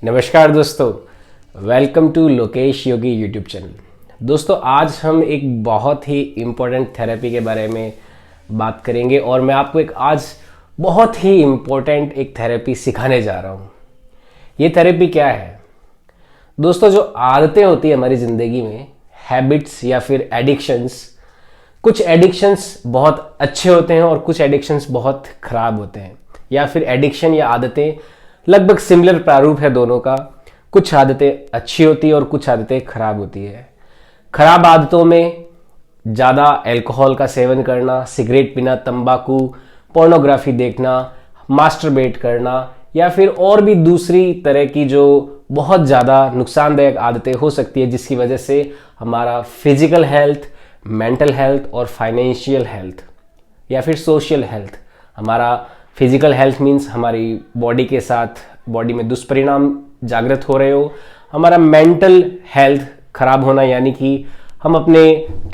नमस्कार दोस्तों, welcome to Lokesh Yogi YouTube channel. दोस्तों, आज हम एक बहुत ही इम्पोर्टेंट थेरेपी के बारे में बात करेंगे और मैं आपको आज बहुत ही इम्पोर्टेंट एक थेरेपी सिखाने जा रहा हूँ। ये थेरेपी क्या है दोस्तों? जो आदतें होती है हमारी ज़िंदगी में, हैबिट्स या फिर एडिक्शंस, कुछ एडिक्शंस बहुत अच्छे होते हैं और कुछ एडिक्शंस बहुत ख़राब होते हैं, या फिर एडिक्शन या आदतें लगभग सिमिलर प्रारूप है दोनों का। कुछ आदतें अच्छी होती है और कुछ आदतें खराब होती है। खराब आदतों में ज़्यादा अल्कोहल का सेवन करना, सिगरेट पीना, तंबाकू, पोर्नोग्राफी देखना, मास्टरबेट करना, या फिर और भी दूसरी तरह की जो बहुत ज़्यादा नुकसानदायक आदतें हो सकती है, जिसकी वजह से हमारा फिजिकल हेल्थ, मेंटल हेल्थ और फाइनेंशियल हेल्थ या फिर सोशल हेल्थ, हमारा फिजिकल हेल्थ मीन्स हमारी बॉडी के साथ बॉडी में दुष्परिणाम जागृत हो रहे हो, हमारा मेंटल हेल्थ खराब होना यानी कि हम अपने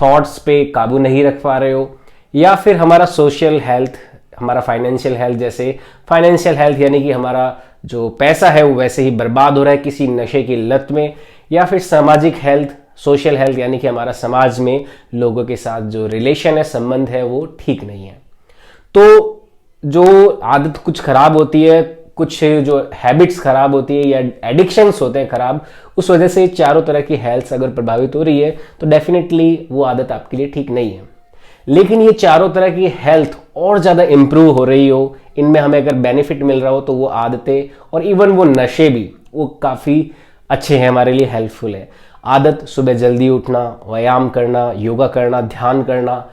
थॉट्स पे काबू नहीं रख पा रहे हो, या फिर हमारा सोशल हेल्थ, हमारा फाइनेंशियल हेल्थ, जैसे फाइनेंशियल हेल्थ यानी कि हमारा जो पैसा है वो वैसे ही बर्बाद हो रहा है किसी नशे की लत में, या फिर सामाजिक हेल्थ, सोशल हेल्थ यानी कि हमारा समाज में लोगों के साथ जो रिलेशन है, संबंध है, वो ठीक नहीं है। तो जो आदत कुछ खराब होती है, कुछ जो हैबिट्स खराब होती है या एडिक्शंस होते हैं खराब, उस वजह से चारों तरह की हेल्थ अगर प्रभावित हो रही है तो डेफिनेटली वो आदत आपके लिए ठीक नहीं है। लेकिन ये चारों तरह की हेल्थ और ज़्यादा इम्प्रूव हो रही हो, इनमें हमें अगर बेनिफिट मिल रहा हो, तो वो आदतें और इवन वो नशे भी वो काफ़ी अच्छे हैं, हमारे लिए हेल्पफुल है। आदत सुबह जल्दी उठना, व्यायाम करना, योगा करना, ध्यान करना,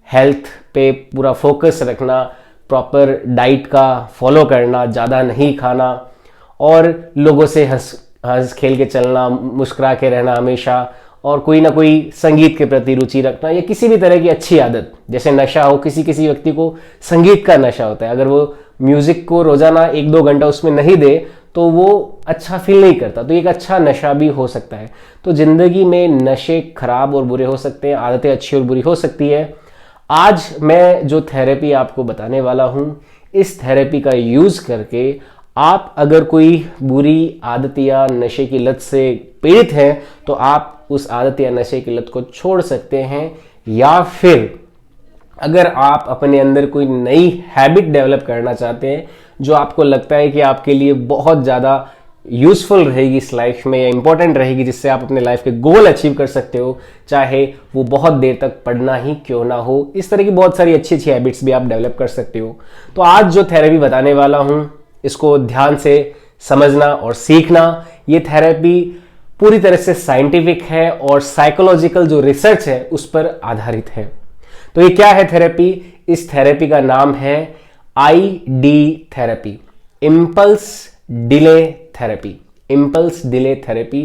हेल्थ पे पूरा फोकस रखना, प्रॉपर डाइट का फॉलो करना, ज़्यादा नहीं खाना, और लोगों से हंस खेल के चलना, मुस्कुरा के रहना हमेशा, और कोई ना कोई संगीत के प्रति रुचि रखना, या किसी भी तरह की अच्छी आदत। जैसे नशा हो, किसी किसी व्यक्ति को संगीत का नशा होता है, अगर वो म्यूजिक को रोजाना 1-2 घंटा उसमें नहीं दे तो वो अच्छा फील नहीं करता, तो एक अच्छा नशा भी हो सकता है। तो जिंदगी में नशे खराब और बुरे हो सकते हैं, आदतें अच्छी और बुरी हो सकती है। आज मैं जो थेरेपी आपको बताने वाला हूं, इस थेरेपी का यूज करके आप अगर कोई बुरी आदत या नशे की लत से पीड़ित हैं तो आप उस आदत या नशे की लत को छोड़ सकते हैं, या फिर अगर आप अपने अंदर कोई नई हैबिट डेवलप करना चाहते हैं जो आपको लगता है कि आपके लिए बहुत ज़्यादा यूजफुल रहेगी इस लाइफ में, या इंपॉर्टेंट रहेगी, जिससे आप अपने लाइफ के गोल अचीव कर सकते हो, चाहे वो बहुत देर तक पढ़ना ही क्यों ना हो। इस तरह की बहुत सारी अच्छी अच्छी हैबिट्स भी आप डेवलप कर सकते हो। तो आज जो थेरेपी बताने वाला हूं, इसको ध्यान से समझना और सीखना। ये थेरेपी पूरी तरह से साइंटिफिक है और साइकोलॉजिकल जो रिसर्च है उस पर आधारित है। तो ये क्या है थेरेपी? इस थेरेपी का नाम है ID therapy, impulse delay therapy. Impulse delay therapy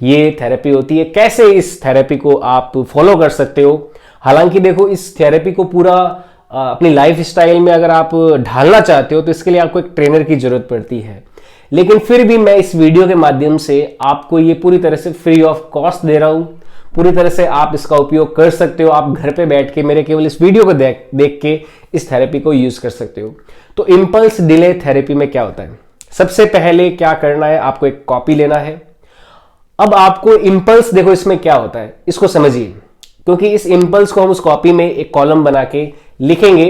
ये थेरेपी होती है। कैसे इस थेरेपी को आप फॉलो कर सकते हो? हालांकि देखो, इस थेरेपी को पूरा अपनी लाइफ स्टाइल में अगर आप ढालना चाहते हो तो इसके लिए आपको एक ट्रेनर की जरूरत पड़ती है, लेकिन फिर भी मैं इस वीडियो के माध्यम से आपको ये पूरी तरह से फ्री ऑफ कॉस्ट दे रहा हूं। पूरी तरह से आप इसका उपयोग कर सकते हो। आप घर पे बैठ के मेरे केवल इस वीडियो को देख के इस थेरेपी को यूज कर सकते हो। तो इम्पल्स डिले थेरेपी में क्या होता है? सबसे पहले क्या करना है, आपको एक कॉपी लेना है। अब आपको इम्पल्स, देखो इसमें क्या होता है इसको समझिए, क्योंकि इस इम्पल्स को हम उस कॉपी में एक कॉलम बना के लिखेंगे।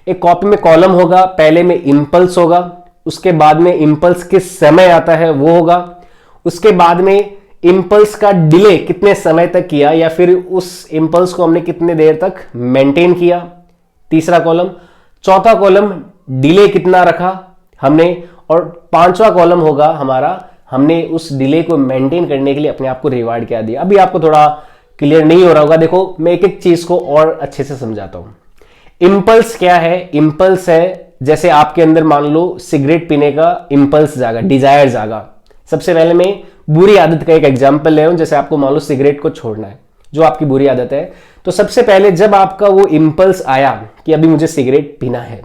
एक कॉपी में कॉलम होगा, पहले में इम्पल्स होगा, उसके बाद में इम्पल्स किस समय आता है वो होगा, उसके बाद में इम्पल्स का डिले कितने समय तक किया, या फिर उस इम्पल्स को हमने कितने देर तक मेंटेन किया, तीसरा कॉलम। चौथा कॉलम डिले कितना रखा हमने, और पांचवा कॉलम होगा हमारा, हमने उस डिले को मेंटेन करने के लिए अपने आप को रिवार्ड क्या दिया। अभी आपको थोड़ा क्लियर नहीं हो रहा होगा, देखो मैं एक एक चीज को और अच्छे से समझाता हूं। इम्पल्स क्या है? इम्पल्स है जैसे आपके अंदर मान लो सिगरेट पीने का इम्पल्स जागा, डिजायर जागा। सबसे पहले मैं बुरी आदत का एक एग्जाम्पल ले रहा हूं, जैसे आपको मान लो सिगरेट को छोड़ना है, जो आपकी बुरी आदत है। तो सबसे पहले जब आपका वो इम्पल्स आया कि अभी मुझे सिगरेट पीना है,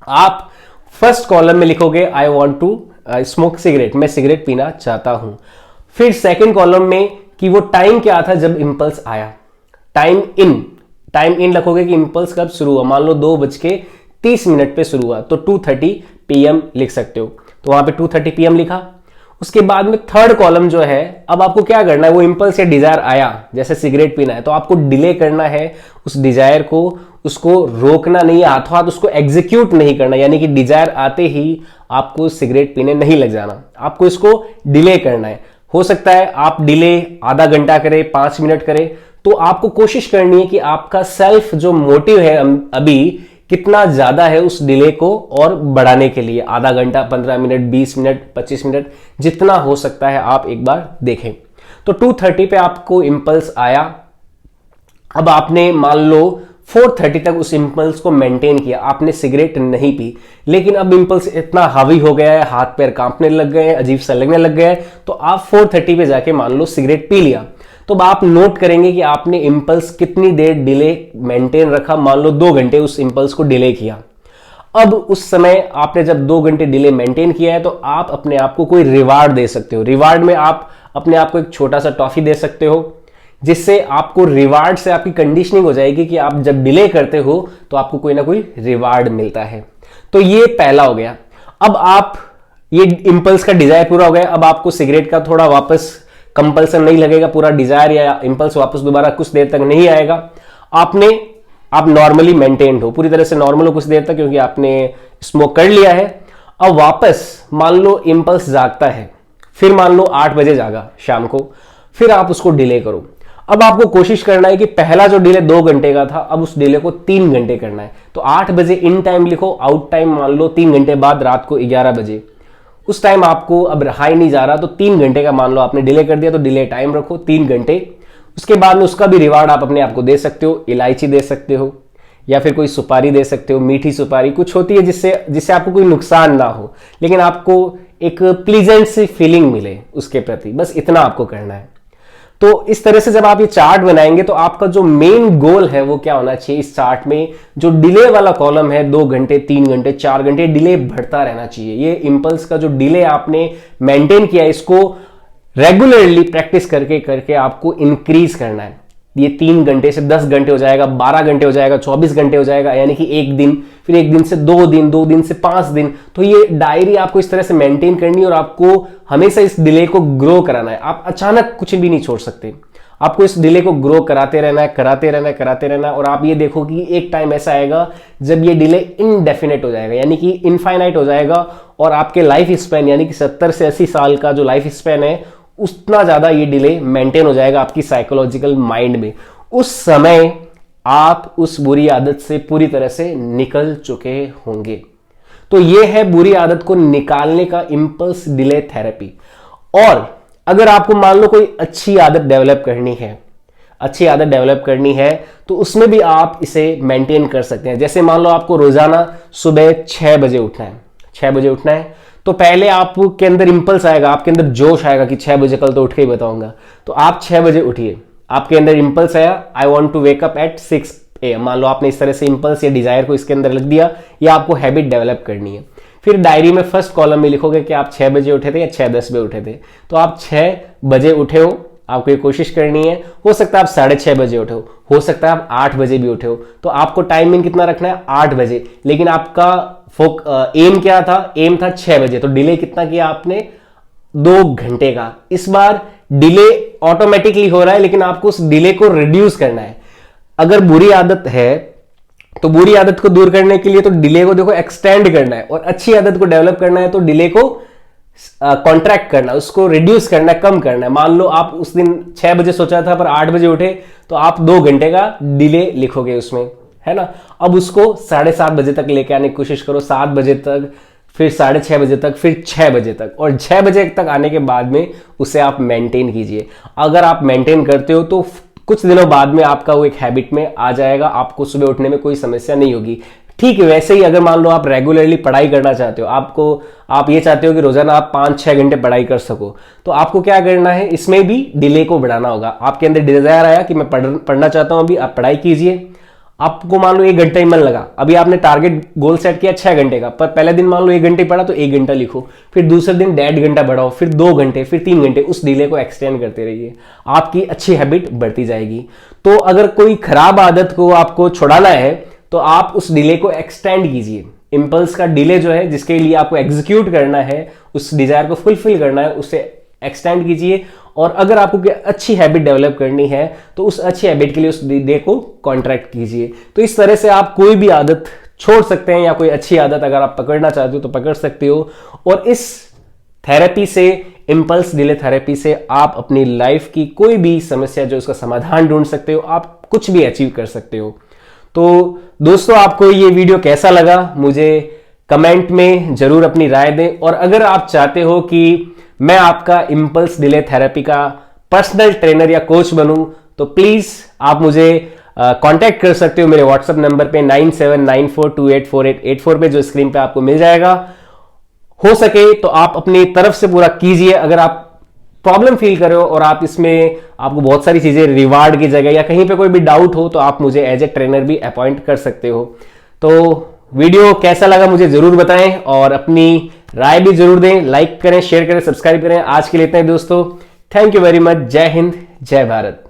आप फर्स्ट कॉलम में लिखोगे I want to smoke cigarette, मैं सिगरेट पीना चाहता हूं। फिर सेकेंड कॉलम में कि वो टाइम क्या था जब इम्पल्स आया, टाइम इन लिखोगे कि इम्पल्स कब शुरू हुआ। मान लो 2:30 पे शुरू हुआ तो 2:30 PM लिख सकते हो। तो वहां पे 2:30 PM लिखा। उसके बाद में थर्ड कॉलम जो है, अब आपको क्या करना है, वो इंपल्स या डिजायर आया, जैसे सिगरेट पीना है, तो आपको डिले करना है उस डिजायर को, उसको रोकना नहीं है, हाथों हाथ उसको एग्जीक्यूट नहीं करना, यानी कि डिजायर आते ही आपको सिगरेट पीने नहीं लग जाना, आपको इसको डिले करना है। हो सकता है आप डिले आधा घंटा करें, 5 मिनट करें, तो आपको कोशिश करनी है कि आपका सेल्फ जो मोटिव है अभी कितना ज्यादा है उस डिले को और बढ़ाने के लिए, आधा घंटा, 15 मिनट, 20 मिनट, 25 मिनट, जितना हो सकता है आप एक बार देखें। तो 2:30 पे आपको इंपल्स आया, अब आपने मान लो 4:30 तक उस इंपल्स को मेंटेन किया, आपने सिगरेट नहीं पी, लेकिन अब इंपल्स इतना हावी हो गया है, हाथ पैर कांपने लग गए हैं, अजीब सा लगने लग गया है, तो आप 4:30 पे जाके मान लो सिगरेट पी लिया, तो आप नोट करेंगे कि आपने इंपल्स कितनी देर डिले मेंटेन रखा, मान लो 2 घंटे उस इंपल्स को डिले किया। अब उस समय आपने जब 2 घंटे डिले मेंटेन किया है, तो आप अपने आप को कोई रिवार्ड दे सकते हो। रिवार्ड में आप अपने आप को एक छोटा सा टॉफी दे सकते हो, जिससे आपको रिवार्ड से आपकी कंडीशनिंग हो जाएगी कि आप जब डिले करते हो तो आपको कोई ना कोई रिवार्ड मिलता है। तो ये पहला हो गया। अब आप, ये इंपल्स का डिजायर पूरा हो गया, अब आपको सिगरेट का थोड़ा वापस कंपल्सन नहीं लगेगा, पूरा डिजायर या इंपल्स वापस दोबारा कुछ देर तक नहीं आएगा। आप नॉर्मली मेंटेन्ड हो, पूरी तरह से नॉर्मल हो कुछ देर तक, क्योंकि आपने स्मोक कर लिया है। अब वापस मान लो इंपल्स जागता है, फिर मान लो 8 बजे जागा शाम को, फिर आप उसको डिले करो। अब आपको कोशिश करना है कि पहला जो डिले 2 घंटे का था, अब उस डिले को 3 घंटे करना है। तो 8 बजे इन टाइम लिखो, आउट टाइम मान लो 3 घंटे बाद रात को 11 बजे, उस टाइम आपको अब रहा ही नहीं जा रहा, तो 3 घंटे का मान लो आपने डिले कर दिया, तो डिले टाइम रखो 3 घंटे। उसके बाद में उसका भी रिवार्ड आप अपने आप को दे सकते हो, इलायची दे सकते हो, या फिर कोई सुपारी दे सकते हो, मीठी सुपारी कुछ होती है जिससे आपको कोई नुकसान ना हो, लेकिन आपको एक प्लीजेंट सी फीलिंग मिले उसके प्रति, बस इतना आपको करना है। तो इस तरह से जब आप ये चार्ट बनाएंगे, तो आपका जो मेन गोल है वो क्या होना चाहिए, इस चार्ट में जो डिले वाला कॉलम है, 2 घंटे, 3 घंटे, 4 घंटे, डिले बढ़ता रहना चाहिए। ये इंपल्स का जो डिले आपने मेंटेन किया, इसको रेगुलरली प्रैक्टिस करके करके आपको इंक्रीज करना है। ये 3 घंटे से 10 घंटे हो जाएगा, 12 घंटे हो जाएगा, 24 घंटे हो जाएगा, यानी कि एक दिन, फिर एक दिन से 2 दिन, 2 दिन से 5 दिन। तो ये डायरी आपको इस तरह से मेंटेन करनी है और आपको हमेशा इस डिले को ग्रो कराना है। आप अचानक कुछ भी नहीं छोड़ सकते, आपको इस डिले को ग्रो कराते रहना है, कराते रहना है, कराते रहना है। और आप ये देखो कि एक टाइम ऐसा आएगा जब ये डिले इनडेफिनेट हो जाएगा, यानी कि इनफाइनाइट हो जाएगा, और आपके लाइफ स्पैन यानी कि 70 से 80 साल का जो लाइफ स्पैन है, उतना ज्यादा ये डिले मेंटेन हो जाएगा आपकी साइकोलॉजिकल माइंड में। उस समय आप उस बुरी आदत से पूरी तरह से निकल चुके होंगे। तो ये है बुरी आदत को निकालने का इंपल्स डिले थेरेपी। और अगर आपको मान लो कोई अच्छी आदत डेवलप करनी है, अच्छी आदत डेवलप करनी है, तो उसमें भी आप इसे मेंटेन कर सकते हैं। जैसे मान लो आपको रोजाना सुबह 6 बजे उठना है, 6 बजे उठना है, तो पहले आपके अंदर इंपल्स आएगा, आपके अंदर जोश आएगा कि 6 बजे कल तो उठ के ही बताऊंगा, तो आप 6 बजे उठिए। आपके अंदर इंपल्स आया, I want to wake up at 6 AM, मान लो आपने इस तरह से इंपल्स या डिजायर को इसके अंदर लिख दिया, या आपको हैबिट डेवलप करनी है। फिर डायरी में फर्स्ट कॉलम में लिखोगे कि आप 6 बजे उठे थे या 6:10 बजे उठे थे। तो आप 6 बजे उठे हो, आपको ये कोशिश करनी है। हो सकता है आप 6:30 बजे उठे हो सकता है आप 8 बजे भी उठे हो, तो आपको टाइमिंग कितना रखना है, 8 बजे। लेकिन आपका एम क्या था, एम था 6 बजे, तो डिले कितना किया आपने, 2 घंटे का। इस बार डिले ऑटोमेटिकली हो रहा है, लेकिन आपको उस डिले को रिड्यूस करना है। अगर बुरी आदत है तो बुरी आदत को दूर करने के लिए तो डिले को देखो एक्सटेंड करना है, और अच्छी आदत को डेवलप करना है तो डिले को कॉन्ट्रैक्ट करना, उसको रिड्यूस करना है, कम करना है। मान लो आप उस दिन 6 बजे सोचा था पर 8 बजे उठे, तो आप 2 घंटे का डिले लिखोगे उसमें, है ना। अब उसको 7:30 बजे तक लेके आने की कोशिश करो, 7 बजे तक, फिर 6:30 बजे तक, फिर 6 बजे तक, और 6 बजे तक आने के बाद में उसे आप मेंटेन कीजिए। अगर आप मेंटेन करते हो तो कुछ दिनों बाद में आपका वो एक हैबिट में आ जाएगा, आपको सुबह उठने में कोई समस्या नहीं होगी। ठीक है, वैसे ही अगर मान लो आप रेगुलरली पढ़ाई करना चाहते हो, आप ये चाहते हो कि रोजाना आप 5-6 घंटे पढ़ाई कर सको, तो आपको क्या करना है, इसमें भी डिले को बढ़ाना होगा। आपके अंदर डिजायर आया कि मैं पढ़ना चाहता हूं, अभी आप पढ़ाई कीजिए। आपको मान लो 1 घंटा ही मन लगा, अभी आपने टारगेट गोल सेट किया 6 घंटे का, पर पहले दिन मान लो 1 घंटे पढ़ा तो 1 घंटा लिखो, फिर दूसरे दिन 1.5 घंटा बढ़ाओ, फिर 2 घंटे, फिर 3 घंटे, उस डिले को एक्सटेंड करते रहिए, आपकी अच्छी हैबिट बढ़ती जाएगी। तो अगर कोई खराब आदत को आपको छुड़ाना है तो आप उस डिले को एक्सटेंड कीजिए, इम्पल्स का डिले जो है, जिसके लिए आपको एग्जीक्यूट करना है, उस डिजायर को फुलफिल करना है, उसे एक्सटेंड कीजिए। और अगर आपको कोई अच्छी हैबिट डेवलप करनी है तो उस अच्छी हैबिट के लिए उस डे को कॉन्ट्रैक्ट कीजिए। तो इस तरह से आप कोई भी आदत छोड़ सकते हैं, या कोई अच्छी आदत अगर आप पकड़ना चाहते हो तो पकड़ सकते हो। और इस थेरेपी से, इंपल्स डिले थेरेपी से, आप अपनी लाइफ की कोई भी समस्या जो उसका समाधान ढूंढ सकते हो, आप कुछ भी अचीव कर सकते हो। तो दोस्तों, आपको ये वीडियो कैसा लगा मुझे कमेंट में जरूर अपनी राय दें। और अगर आप चाहते हो कि मैं आपका इंपल्स डिले थेरेपी का पर्सनल ट्रेनर या कोच बनूं, तो प्लीज आप मुझे कांटेक्ट कर सकते हो मेरे व्हाट्सएप नंबर पे 9794284884 पे, जो स्क्रीन पे आपको मिल जाएगा। हो सके तो आप अपनी तरफ से पूरा कीजिए। अगर आप प्रॉब्लम फील कर रहे हो और आप इसमें आपको बहुत सारी चीजें रिवार्ड की जगह या कहीं पे कोई भी डाउट हो, तो आप मुझे एज ए ट्रेनर भी अपॉइंट कर सकते हो। तो वीडियो कैसा लगा मुझे जरूर बताएं और अपनी राय भी जरूर दें। लाइक करें, शेयर करें, सब्सक्राइब करें। आज के लिए इतना ही दोस्तों। Thank you very much. जय हिंद, जय भारत।